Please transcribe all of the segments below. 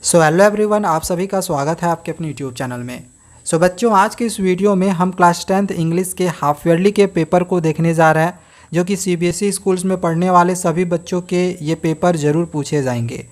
So hello everyone, आप सभी का स्वागत है आपके अपने यूट्यूब चैनल में। बच्चों, आज के इस वीडियो में हम क्लास 10th इंग्लिश के हाफ ईयरली के पेपर को देखने जा रहे हैं, जो कि सीबीएसई स्कूल्स में पढ़ने वाले सभी बच्चों के ये पेपर ज़रूर पूछे जाएंगे।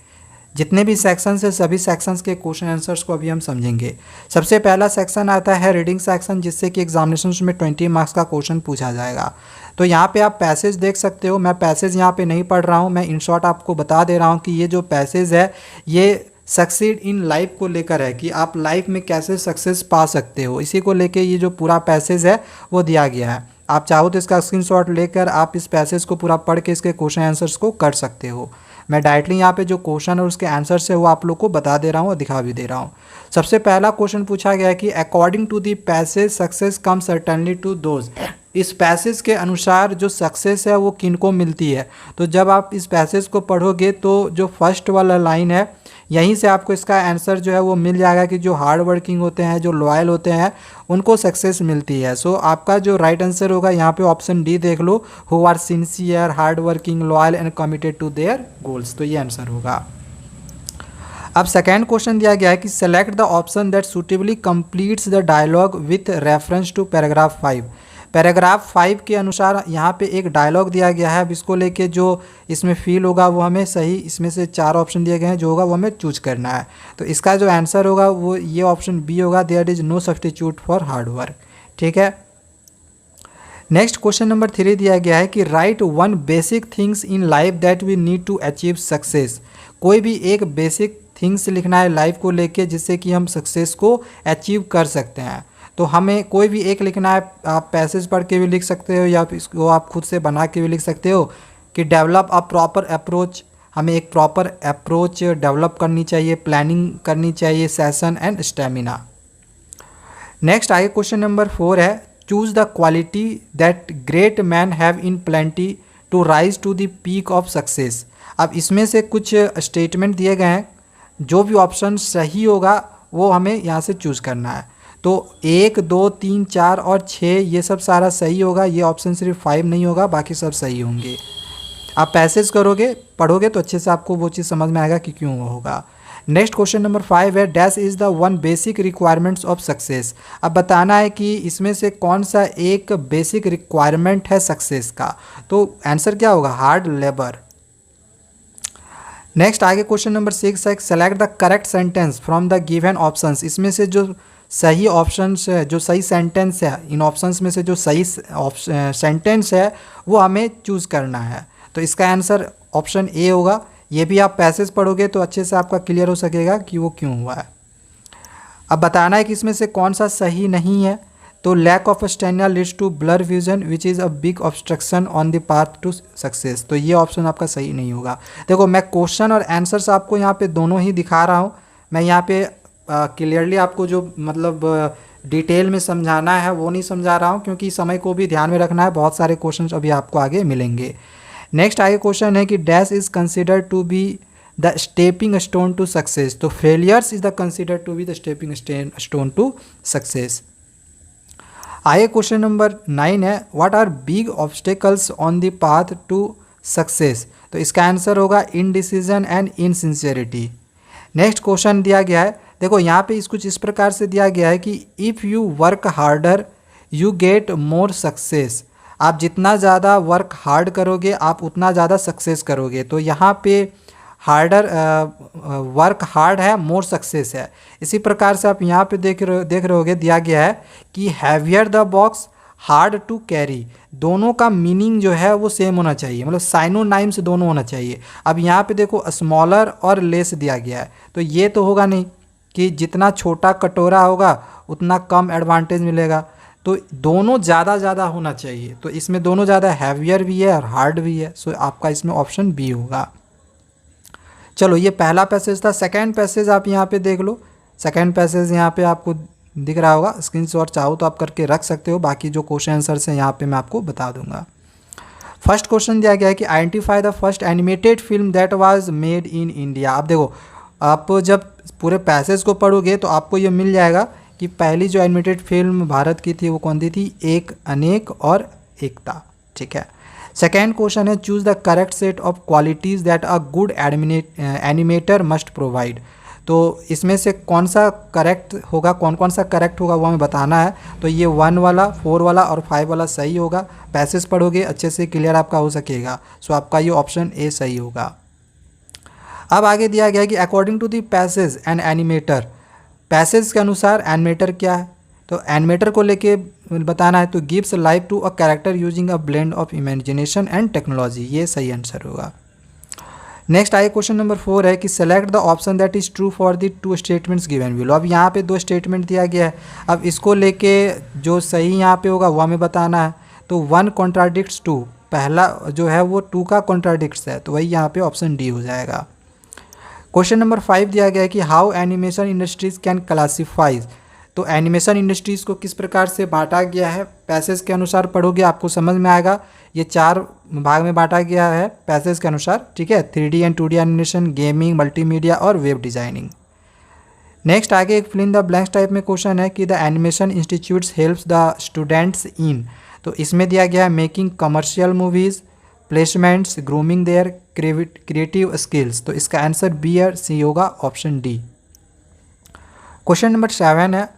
जितने भी सेक्शंस है सभी सेक्शंस के क्वेश्चन आंसर्स को अभी हम समझेंगे। सबसे पहला सेक्शन आता है रीडिंग सेक्शन, जिससे कि एग्जामिनेशन में 20 मार्क्स का क्वेश्चन पूछा जाएगा। तो यहाँ पे आप पैसेज देख सकते हो। मैं पैसेज यहाँ पे नहीं पढ़ रहा हूँ, मैं इन शॉर्ट आपको बता दे रहा हूँ कि ये जो पैसेज है ये सक्सीड इन लाइफ को लेकर है, कि आप लाइफ में कैसे सक्सेस पा सकते हो। इसी को लेके ये जो पूरा पैसेज है वो दिया गया है। आप चाहो तो इसका स्क्रीनशॉट लेकर आप इस पैसेज को पूरा पढ़ के इसके क्वेश्चन आंसर्स को कर सकते हो। मैं डायरेक्टली यहाँ पे जो क्वेश्चन और उसके आंसर्स है वो आप लोग को बता दे रहा हूँ और दिखा भी दे रहा हूँ। सबसे पहला क्वेश्चन पूछा गया है कि according to the passage success come certainly to those. इस पैसेज के अनुसार जो सक्सेस है वो किन को मिलती है। तो जब आप इस पैसेज को पढ़ोगे तो जो फर्स्ट वाला लाइन है यहीं से आपको इसका आंसर जो है वो मिल जाएगा कि जो हार्ड वर्किंग होते हैं, जो लॉयल होते हैं, उनको सक्सेस मिलती है। सो आपका जो राइट आंसर होगा यहाँ पे ऑप्शन डी देख लो, who are sincere, hard working, loyal and committed to their goals. तो ये आंसर होगा। अब सेकेंड क्वेश्चन दिया गया है कि select the option that suitably completes the dialogue with reference to paragraph 5। Paragraph 5 के अनुसार यहाँ पे एक डायलॉग दिया गया है। अब इसको लेके जो इसमें फील होगा वो हमें सही, इसमें से 4 ऑप्शन दिए गए हैं, जो होगा वो हमें चूज करना है। तो इसका जो आंसर होगा वो ये ऑप्शन बी होगा, there is no substitute for hard work. ठीक है। नेक्स्ट क्वेश्चन नंबर 3 दिया गया है कि write one basic things in life that we need to achieve success. कोई भी एक बेसिक थिंग्स लिखना है लाइफ को लेके, जिससे कि हम सक्सेस को अचीव कर सकते हैं। तो हमें कोई भी एक लिखना है। आप पैसेज पढ़ के भी लिख सकते हो या इसको आप खुद से बना के भी लिख सकते हो कि डेवलप अ प्रॉपर अप्रोच। हमें एक प्रॉपर अप्रोच डेवलप करनी चाहिए, प्लानिंग करनी चाहिए, सेशन एंड स्टेमिना। नेक्स्ट आगे क्वेश्चन नंबर 4 है, choose the quality that great man have in plenty to rise to the peak of success. अब इसमें से कुछ स्टेटमेंट दिए गए हैं, जो भी ऑप्शन सही होगा वो हमें यहाँ से चूज़ करना है। तो 1, 2, 3, 4 और 6 ये सब सारा सही होगा। ये ऑप्शन सिर्फ 5 नहीं होगा, बाकी सब सही होंगे। आप पैसेज करोगे, पढ़ोगे तो अच्छे से आपको वो चीज़ समझ में आएगा कि क्यों वो होगा। नेक्स्ट क्वेश्चन नंबर 5 है, dash is the one basic requirements of success. अब बताना है कि इसमें से कौन सा एक बेसिक रिक्वायरमेंट है सक्सेस का। तो आंसर क्या होगा, हार्ड लेबर। नेक्स्ट आगे क्वेश्चन नंबर 6 है, select the correct sentence from the given options. इसमें से जो सही ऑप्शंस है, जो सही सेंटेंस है, इन ऑप्शंस में से जो सही सेंटेंस है वो हमें चूज़ करना है। तो इसका आंसर ऑप्शन ए होगा। ये भी आप पैसेज पढ़ोगे तो अच्छे से आपका क्लियर हो सकेगा कि वो क्यों हुआ है। अब बताना है कि इसमें से कौन सा सही नहीं है। तो lack of stamina leads to blur vision which is a big obstruction on the path to success. तो ये ऑप्शन आपका सही नहीं होगा। देखो, मैं क्वेश्चन और आंसर्स आपको यहाँ पे दोनों ही दिखा रहा हूँ। मैं यहाँ पे क्लियरली आपको जो मतलब डिटेल में समझाना है वो नहीं समझा रहा हूँ, क्योंकि समय को भी ध्यान में रखना है। बहुत सारे क्वेश्चन अभी आपको आगे मिलेंगे। नेक्स्ट आगे क्वेश्चन है कि dash is consider to be the stepping stone to success. तो failures is the consider to be the stepping stone to success. आगे क्वेश्चन नंबर 9 है, what are big obstacles on the path to success. तो इसका answer होगा indecision and insincerity. Next question दिया गया है, देखो यहाँ पे कुछ इस प्रकार से दिया गया है कि if you work harder you get more success. आप जितना ज़्यादा वर्क हार्ड करोगे आप उतना ज़्यादा सक्सेस करोगे। तो यहाँ पे हार्डर वर्क हार्ड है, मोर सक्सेस है। इसी प्रकार से आप यहाँ पे देख रहे होगे दिया गया है कि heavier the box hard to carry. दोनों का मीनिंग जो है वो सेम होना चाहिए, मतलब साइनोनाइम्स दोनों होना चाहिए। अब यहाँ पे देखो स्मॉलर और लेस दिया गया है, तो ये तो होगा नहीं कि जितना छोटा कटोरा होगा उतना कम एडवांटेज मिलेगा। तो दोनों ज़्यादा होना चाहिए। तो इसमें दोनों ज़्यादा, हैवियर भी है और हार्ड भी है। सो आपका इसमें ऑप्शन बी होगा। चलो, ये पहला पैसेज था। सेकंड पैसेज आप यहाँ पे देख लो। सेकंड पैसेज यहाँ पे आपको दिख रहा होगा, स्क्रीनशॉट चाहो तो आप करके रख सकते हो। बाकी जो क्वेश्चन आंसर्स हैं यहाँ पे मैं आपको बता दूंगा। फर्स्ट क्वेश्चन दिया गया है कि identify the first animated film that was made in India. आप देखो, आप जब पूरे पैसेज को पढ़ोगे तो आपको ये मिल जाएगा कि पहली जो एनिमेटेड फिल्म भारत की थी वो कौन सी थी, एक, अनेक और एकता। ठीक है। सेकेंड क्वेश्चन है, choose the correct set of qualities that a good animator must provide. तो इसमें से कौन सा करेक्ट होगा, कौन कौन सा करेक्ट होगा वो हमें बताना है। तो ये 1 वाला, 4 वाला और 5 वाला सही होगा। पैसेज पढ़ोगे अच्छे से क्लियर आपका हो सकेगा। सो आपका ये ऑप्शन ए सही होगा। अब आगे दिया गया है कि according to the passage and animator, passage के अनुसार एनिमेटर क्या है, तो एनिमेटर को लेके बताना है। तो gives life to a character using a blend of imagination and technology, ये सही आंसर होगा। नेक्स्ट आए क्वेश्चन नंबर 4 है कि select the option that is true for the 2 statements given below. अब यहाँ पे 2 स्टेटमेंट दिया गया है। अब इसको लेके जो सही यहाँ पे होगा वो हमें बताना है। तो 1 कॉन्ट्राडिक्ट्स 2, पहला जो है वो 2 का कॉन्ट्राडिक्ट्स है, तो वही यहाँ पे ऑप्शन डी हो जाएगा। क्वेश्चन नंबर 5 दिया गया है कि how animation industries can classifies, तो एनिमेशन इंडस्ट्रीज़ को किस प्रकार से बांटा गया है, पैसेज के अनुसार पढ़ोगे आपको समझ में आएगा। ये 4 भाग में बांटा गया है पैसेज के अनुसार, ठीक है। 3D and 2D animation, gaming, multimedia और वेब डिज़ाइनिंग। नेक्स्ट आगे एक fill in the blanks type में क्वेश्चन है कि the animation institutes helps the students in, तो इसमें दिया गया है making commercial movies, placements, grooming their creative skills, तो इसका आंसर बी और सी होगा, ऑप्शन डी। क्वेश्चन नंबर 7 है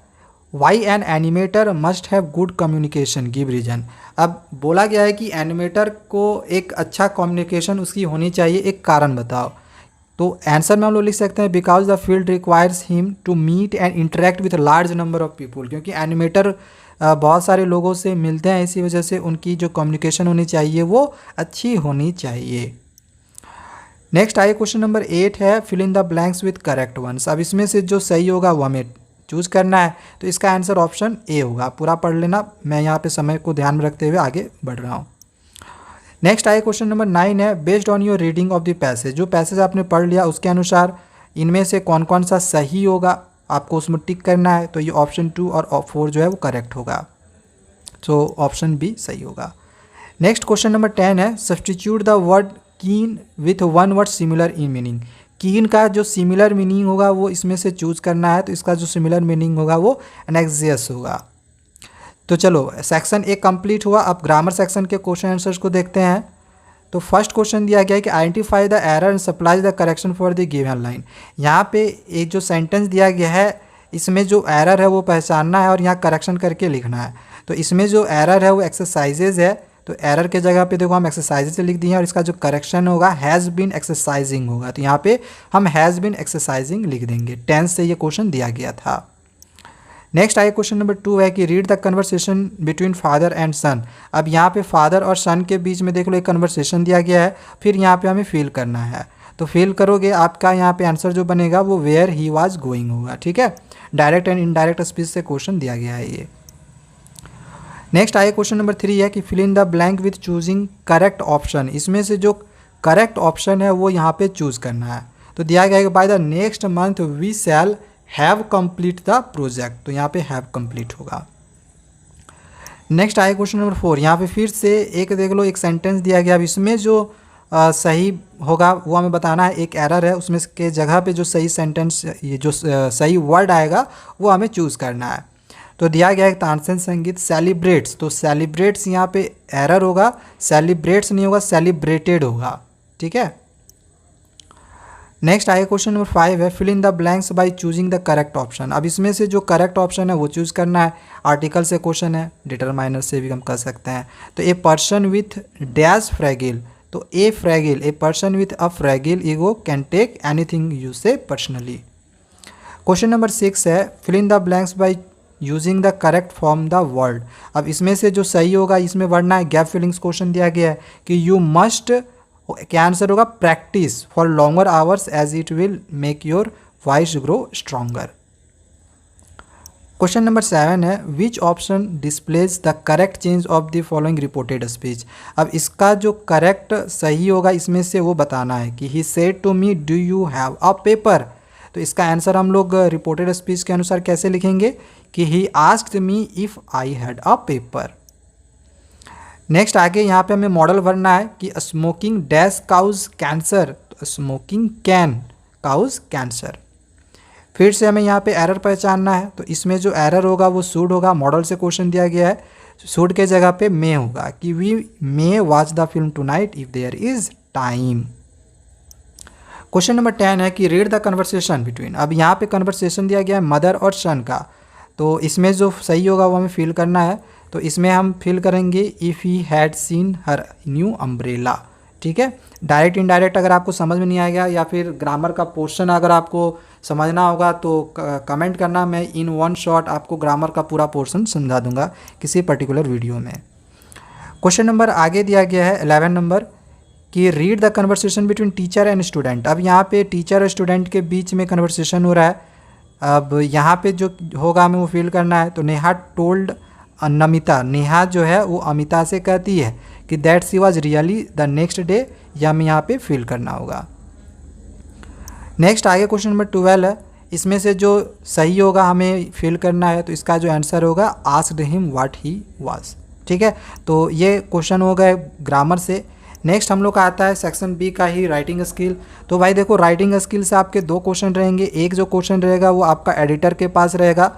why an animator must have good communication, give reason. अब बोला गया है कि एनिमेटर को एक अच्छा कम्युनिकेशन उसकी होनी चाहिए, एक कारण बताओ। तो आंसर में हम लोग लिख सकते हैं because the field requires him to meet and interact with large number of people, क्योंकि एनिमेटर बहुत सारे लोगों से मिलते हैं, इसी वजह से उनकी जो कम्युनिकेशन होनी चाहिए वो अच्छी होनी चाहिए। नेक्स्ट आइए क्वेश्चन नंबर 8 है fill in the blanks with correct ones. अब इसमें से जो सही होगा वो हमें चूज़ करना है, तो इसका आंसर ऑप्शन ए होगा। पूरा पढ़ लेना, मैं यहाँ पे समय को ध्यान में रखते हुए आगे बढ़ रहा हूँ। नेक्स्ट आइए क्वेश्चन नंबर 9 है based on your reading of the passage, जो पैसेज आपने पढ़ लिया उसके अनुसार इनमें से कौन कौन सा सही होगा आपको उसमें टिक करना है। तो ये ऑप्शन 2 और 4 जो है वो करेक्ट होगा, तो ऑप्शन बी सही होगा। नेक्स्ट क्वेश्चन नंबर 10 है सब्सटीट्यूट द वर्ड कीन with 1 word similar in meaning. कीन का जो सिमिलर मीनिंग होगा वो इसमें से चूज़ करना है, तो इसका जो सिमिलर मीनिंग होगा वो एनेक्सियस होगा। तो चलो सेक्शन 1 कंप्लीट हुआ। अब ग्रामर सेक्शन के क्वेश्चन आंसर्स को देखते हैं। तो फर्स्ट क्वेश्चन दिया गया है कि identify the error and supply the correction for the given line. यहाँ पे एक जो सेंटेंस दिया गया है इसमें जो एरर है वो पहचानना है और यहाँ करेक्शन करके लिखना है। तो इसमें जो एरर है वो एक्सरसाइजेज है, तो एरर के जगह पे देखो हम एक्सरसाइजेज से लिख दिए हैं, और इसका जो करेक्शन होगा हैज़ बीन एक्सरसाइजिंग होगा, तो यहाँ पे हम हैज़ बीन एक्सरसाइजिंग लिख देंगे। टेंस से ये क्वेश्चन दिया गया था। नेक्स्ट आइए क्वेश्चन नंबर 2 है कि read the conversation between father and son. अब यहाँ पे फादर और सन के बीच में देख लो एक कन्वर्सेशन दिया गया है, फिर यहाँ पे हमें फील करना है। तो फील करोगे आपका यहाँ पे आंसर जो बनेगा वो वेयर ही वाज गोइंग होगा, ठीक है। डायरेक्ट एंड इनडायरेक्ट स्पीच से क्वेश्चन दिया गया है ये। नेक्स्ट आइए क्वेश्चन नंबर 3 है कि fill in the blank with choosing correct option. इसमें से जो करेक्ट ऑप्शन है वो यहाँ पे चूज़ करना है। तो दिया गया है कि by the next month we shall have complete the project, तो यहाँ पे हैव कंप्लीट होगा। नेक्स्ट आए क्वेश्चन नंबर 4, यहाँ पे फिर से एक देख लो एक सेंटेंस दिया गया। अब इसमें जो सही होगा वो हमें बताना है। एक एरर है उसमें के जगह पे जो सही सेंटेंस ये जो सही वर्ड आएगा वो हमें चूज़ करना है। तो दिया गया है तानसेन संगीत सेलिब्रेट्स, तो सेलिब्रेट्स यहाँ पे एरर होगा, सेलिब्रेट्स नहीं होगा सेलिब्रेटेड होगा, ठीक है। नेक्स्ट आए क्वेश्चन नंबर 5 है fill in the blanks by choosing the correct option. अब इसमें से जो करेक्ट ऑप्शन है वो चूज़ करना है। आर्टिकल से क्वेश्चन है, डिटरमाइनर से भी हम कर सकते हैं। तो a person with dash fragile, तो a fragile, a person with a fragile ego can take anything you say personally. Question number 6 है fill in the blanks by using the correct form the word. अब इसमें से जो सही होगा इसमें वरना है गैप फिलिंग्स क्वेश्चन दिया गया है कि यू मस्ट, क्या आंसर होगा practice for longer hours as it will make your voice grow stronger. Question number 7 है which option displays the correct change of the following reported speech. अब इसका जो करेक्ट सही होगा इसमें से वो बताना है कि he said to me do you have a paper. तो इसका आंसर हम लोग रिपोर्टेड स्पीच के अनुसार कैसे लिखेंगे कि he asked me if I had a paper. Next आगे यहाँ पे हमें मॉडल भरना है कि स्मोकिंग डैश काउज कैंसर, तो स्मोकिंग कैन काउज कैंसर। फिर से हमें यहाँ पे एरर पहचानना है, तो इसमें जो एरर होगा वो शुड होगा। मॉडल से क्वेश्चन दिया गया है, शुड के जगह पे मे होगा कि we may watch the film tonight if there is time. Question number 10 है कि रीड द कन्वर्सेशन बिटवीन। अब यहाँ पे कन्वर्सेशन दिया गया है मदर और सन का, तो इसमें जो सही होगा वो हमें फिल करना है। तो इसमें हम फिल करेंगे if he had seen her new umbrella. ठीक है, डायरेक्ट इनडायरेक्ट अगर आपको समझ में नहीं आएगा या फिर ग्रामर का पोर्शन अगर आपको समझना होगा तो कमेंट करना, मैं इन वन शॉट आपको ग्रामर का पूरा पोर्शन समझा दूंगा किसी पर्टिकुलर वीडियो में। क्वेश्चन नंबर आगे दिया गया है 11 नंबर कि read the conversation between teacher and student. अब यहाँ पे टीचर और स्टूडेंट के बीच में कन्वर्सेशन हो रहा है। अब यहाँ पे जो होगा हमें वो फील करना है। तो नेहा टोल्ड नमिता, नेहा जो है वो अमिता से कहती है कि that she was really the next day, यह हमें यहाँ पे फील करना होगा। नेक्स्ट आगे क्वेश्चन नंबर 12 है, इसमें से जो सही होगा हमें फिल करना है। तो इसका जो आंसर होगा asked him what he was. ठीक है, तो ये क्वेश्चन हो गए ग्रामर से। नेक्स्ट हम लोग का आता है सेक्शन बी का ही राइटिंग स्किल। तो भाई देखो राइटिंग स्किल से आपके दो क्वेश्चन रहेंगे। एक जो क्वेश्चन रहेगा वो आपका एडिटर के पास रहेगा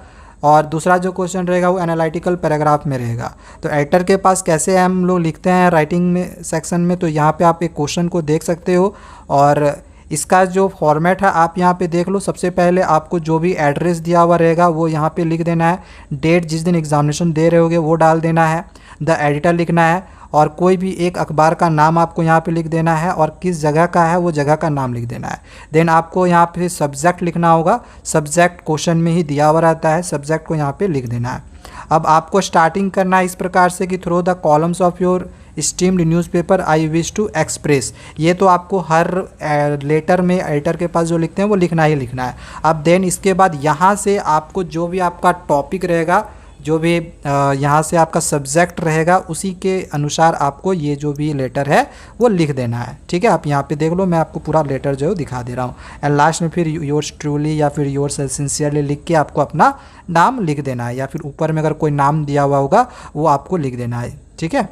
और दूसरा जो क्वेश्चन रहेगा वो एनालिटिकल पैराग्राफ में रहेगा। तो एडिटर के पास कैसे हम लोग लिखते हैं राइटिंग में सेक्शन में, तो यहाँ पे आप एक क्वेश्चन को देख सकते हो और इसका जो फॉर्मेट है आप यहाँ पे देख लो। सबसे पहले आपको जो भी एड्रेस दिया हुआ रहेगा वो यहाँ पे लिख देना है, डेट जिस दिन एग्जामिनेशन दे रहे होगे वो डाल देना है, द एडिटर लिखना है और कोई भी एक अखबार का नाम आपको यहाँ पे लिख देना है और किस जगह का है वो जगह का नाम लिख देना है। देन आपको यहाँ पे सब्जेक्ट लिखना होगा, सब्जेक्ट क्वेश्चन में ही दिया हुआ रहता है, सब्जेक्ट को यहाँ पे लिख देना है। अब आपको स्टार्टिंग करना है इस प्रकार से कि through the columns of your esteemed newspaper I wish to express. ये तो आपको हर लेटर में एडिटर के पास जो लिखते हैं वो लिखना ही लिखना है। अब देन इसके बाद यहाँ से आपको जो भी आपका टॉपिक रहेगा, जो भी यहाँ से आपका सब्जेक्ट रहेगा उसी के अनुसार आपको ये जो भी लेटर है वो लिख देना है। ठीक है, आप यहाँ पे देख लो, मैं आपको पूरा लेटर जो है दिखा दे रहा हूँ। एंड लास्ट में फिर योर्स ट्रूली या फिर योर्स सिंसियरली लिख के आपको अपना नाम लिख देना है या फिर ऊपर में अगर कोई नाम दिया हुआ होगा वो आपको लिख देना है। ठीक है,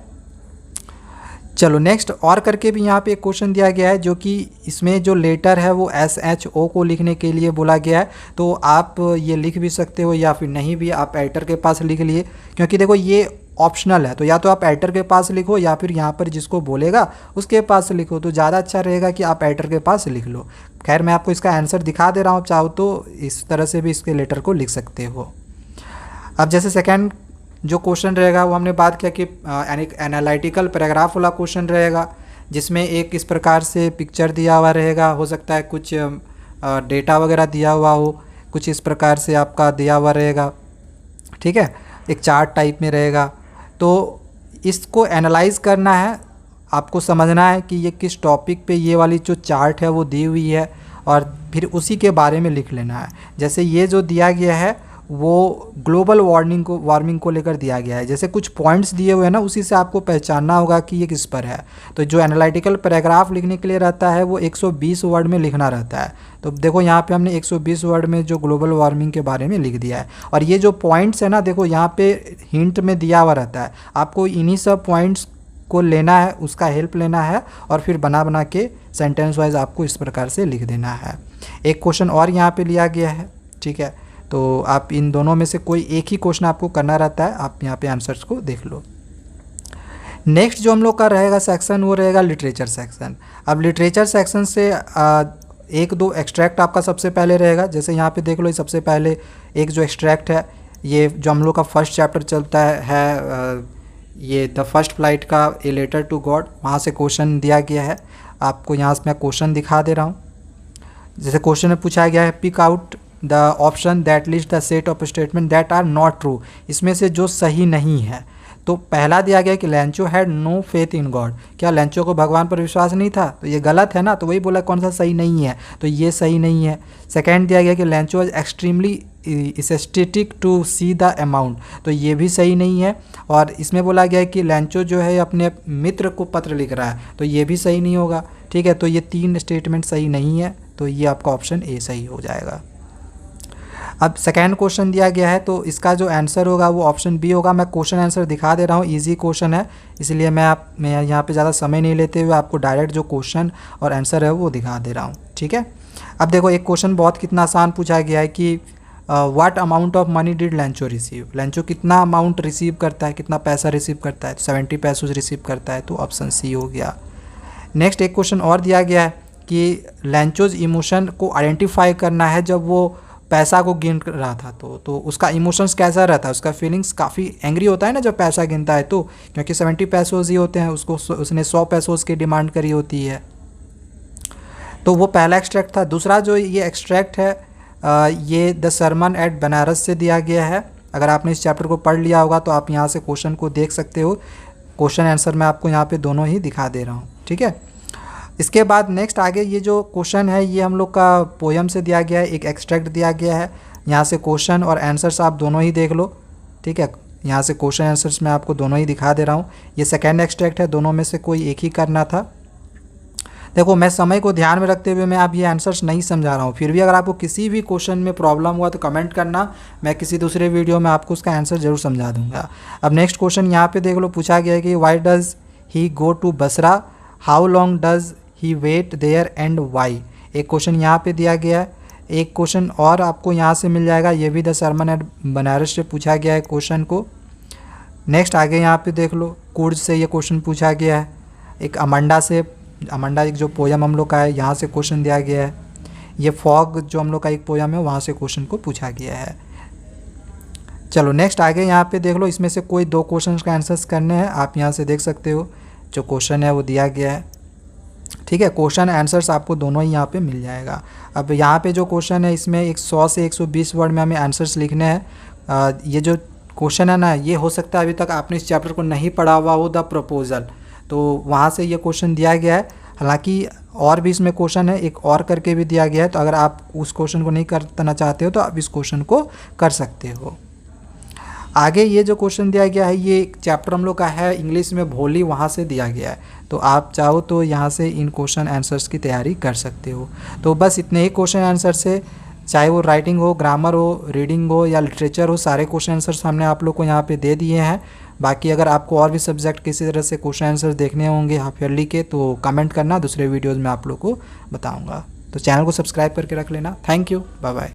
चलो नेक्स्ट और करके भी यहाँ पे एक क्वेश्चन दिया गया है जो कि इसमें जो लेटर है वो SHO को लिखने के लिए बोला गया है। तो आप ये लिख भी सकते हो या फिर नहीं भी आप एडिटर के पास लिख लिए, क्योंकि देखो ये ऑप्शनल है। तो या तो आप एडिटर के पास लिखो या फिर यहाँ पर जिसको बोलेगा उसके पास लिखो, तो ज़्यादा अच्छा रहेगा कि आप एडिटर के पास लिख लो। खैर मैं आपको इसका आंसर दिखा दे रहा हूँ, चाहो तो इस तरह से भी इसके लेटर को लिख सकते हो। अब जैसे सेकेंड जो क्वेश्चन रहेगा वो हमने बात किया कि एनालिटिकल पैराग्राफ वाला क्वेश्चन रहेगा, जिसमें एक इस प्रकार से पिक्चर दिया हुआ रहेगा, हो सकता है कुछ डेटा वगैरह दिया हुआ हो, कुछ इस प्रकार से आपका दिया हुआ रहेगा। ठीक है, एक चार्ट टाइप में रहेगा। तो इसको एनालाइज करना है, आपको समझना है कि ये किस टॉपिक पे ये वाली जो चार्ट है वो दी हुई है और फिर उसी के बारे में लिख लेना है। जैसे ये जो दिया गया है वो ग्लोबल वार्मिंग को लेकर दिया गया है। जैसे कुछ पॉइंट्स दिए हुए हैं ना, उसी से आपको पहचानना होगा कि ये किस पर है। तो जो एनालिटिकल पैराग्राफ लिखने के लिए रहता है वो 120 वर्ड में लिखना रहता है। तो देखो यहाँ पे हमने 120 वर्ड में जो ग्लोबल वार्मिंग के बारे में लिख दिया है। और ये जो पॉइंट्स है ना, देखो यहाँ पे हिंट में दिया हुआ रहता है, आपको इन्हीं सब पॉइंट्स को लेना है, उसका हेल्प लेना है और फिर बना के सेंटेंस वाइज आपको इस प्रकार से लिख देना है। एक क्वेश्चन और यहाँ पे लिया गया है। ठीक है, तो आप इन दोनों में से कोई एक ही क्वेश्चन आपको करना रहता है, आप यहाँ पे आंसर्स को देख लो। नेक्स्ट जो हम लोग का रहेगा सेक्शन वो रहेगा लिटरेचर सेक्शन। अब लिटरेचर सेक्शन से एक दो एक्सट्रैक्ट आपका सबसे पहले रहेगा। जैसे यहाँ पे देख लो, सबसे पहले एक जो एक्सट्रैक्ट है, ये जो हम लोग का फर्स्ट चैप्टर चलता है ये द फर्स्ट फ्लाइट का ए लेटर टू गॉड, वहाँ से क्वेश्चन दिया गया है। आपको यहाँ से मैं क्वेश्चन दिखा दे रहा हूँ। जैसे क्वेश्चन में पूछा गया है pick out the option that list the set of statement that are not true. इसमें से जो सही नहीं है, तो पहला दिया गया कि Lencho had no faith in God. क्या लैंचो को भगवान पर विश्वास नहीं था? तो ये गलत है ना, तो वही बोला कौन सा सही नहीं है, तो ये सही नहीं है। सेकेंड दिया गया कि Lencho was extremely aesthetic to see the amount, तो ये भी सही नहीं है। और इसमें बोला गया है कि लैंचो जो है अपने मित्र को पत्र लिख रहा है, तो ये भी सही नहीं होगा। ठीक है, तो ये तीन स्टेटमेंट सही नहीं है, तो ये आपका ऑप्शन ए सही हो जाएगा। अब सेकेंड क्वेश्चन दिया गया है, तो इसका जो आंसर होगा वो ऑप्शन बी होगा। मैं क्वेश्चन आंसर दिखा दे रहा हूँ, इजी क्वेश्चन है, इसलिए मैं यहाँ पे ज़्यादा समय नहीं लेते हुए आपको डायरेक्ट जो क्वेश्चन और आंसर है वो दिखा दे रहा हूँ। ठीक है, अब देखो एक क्वेश्चन बहुत कितना आसान पूछा गया है कि what amount of money did लैंचो receive. लैंचो कितना अमाउंट रिसीव करता है, कितना पैसा रिसीव करता है? तो 70 पैसे रिसीव करता है, तो ऑप्शन सी हो गया। नेक्स्ट एक क्वेश्चन और दिया गया है कि लेंचोज इमोशन को आइडेंटिफाई करना है जब वो पैसा को गिन रहा था तो उसका इमोशंस कैसा रहता है, उसका फीलिंग्स काफ़ी एंग्री होता है ना जब पैसा गिनता है, तो क्योंकि 70 पैसोज ही होते हैं, उसने 100 पैसोज की डिमांड करी होती है। तो वो पहला एक्सट्रैक्ट था। दूसरा जो ये एक्सट्रैक्ट है ये द सरमन एट बनारस से दिया गया है। अगर आपने इस चैप्टर को पढ़ लिया होगा तो आप यहाँ से क्वेश्चन को देख सकते हो। क्वेश्चन आंसर मैं आपको यहाँ पे दोनों ही दिखा दे रहा हूँ, ठीक है। इसके बाद नेक्स्ट आगे ये जो क्वेश्चन है ये हम लोग का पोयम से दिया गया है, एक एक्सट्रैक्ट दिया गया है। यहाँ से क्वेश्चन और आंसर्स आप दोनों ही देख लो, ठीक है। यहाँ से क्वेश्चन आंसर्स मैं आपको दोनों ही दिखा दे रहा हूँ। ये सेकेंड एक्सट्रैक्ट है, दोनों में से कोई एक ही करना था। देखो मैं समय को ध्यान में रखते हुए मैं आप ये आंसर्स नहीं समझा रहा हूँ, फिर भी अगर आपको किसी भी क्वेश्चन में प्रॉब्लम हुआ तो कमेंट करना, मैं किसी दूसरे वीडियो में आपको उसका आंसर ज़रूर समझा दूंगा। अब नेक्स्ट क्वेश्चन यहाँ पे देख लो, पूछा गया है कि why does he go to Basra, how long does he wait there and why. एक क्वेश्चन यहाँ पे दिया गया है। एक क्वेश्चन और आपको यहाँ से मिल जाएगा, ये भी द सरमन एट बनारस से पूछा गया है क्वेश्चन को। नेक्स्ट आगे यहाँ पे देख लो, कुर्ज से ये क्वेश्चन पूछा गया है। एक अमंडा एक जो पोयम हम लोग का है यहाँ से क्वेश्चन दिया गया है। ये फॉग जो हम लोग का एक पोयम है वहाँ से क्वेश्चन को पूछा गया है। चलो नेक्स्ट आगे यहाँ पे देख लो, इसमें से कोई दो क्वेश्चन का आंसर्स करने हैं। आप यहाँ से देख सकते हो जो क्वेश्चन है वो दिया गया है, ठीक है। क्वेश्चन आंसर्स आपको दोनों ही यहाँ पे मिल जाएगा। अब यहाँ पे जो क्वेश्चन है इसमें 100 से 120 वर्ड में हमें आंसर्स लिखने हैं। ये जो क्वेश्चन है ना, ये हो सकता है अभी तक आपने इस चैप्टर को नहीं पढ़ा हुआ हो, द प्रपोजल, तो वहाँ से ये क्वेश्चन दिया गया है। हालांकि और भी इसमें क्वेश्चन है, एक और करके भी दिया गया है, तो अगर आप उस क्वेश्चन को नहीं करना चाहते हो तो आप इस क्वेश्चन को कर सकते हो। आगे ये जो क्वेश्चन दिया गया है ये चैप्टर हम लोग का है इंग्लिश में भोली, वहाँ से दिया गया है, तो आप चाहो तो यहाँ से इन क्वेश्चन आंसर्स की तैयारी कर सकते हो। तो बस इतने ही क्वेश्चन आंसर से, चाहे वो राइटिंग हो, ग्रामर हो, रीडिंग हो या लिटरेचर हो, सारे क्वेश्चन आंसर्स हमने आप लोग को यहाँ पे दे दिए हैं। बाकी अगर आपको और भी सब्जेक्ट किसी तरह से क्वेश्चन आंसर देखने होंगे हाफ ईयरली के तो कमेंट करना, दूसरे वीडियोज़ में आप लोग को बताऊँगा। तो चैनल को सब्सक्राइब करके रख लेना। Thank you, bye bye.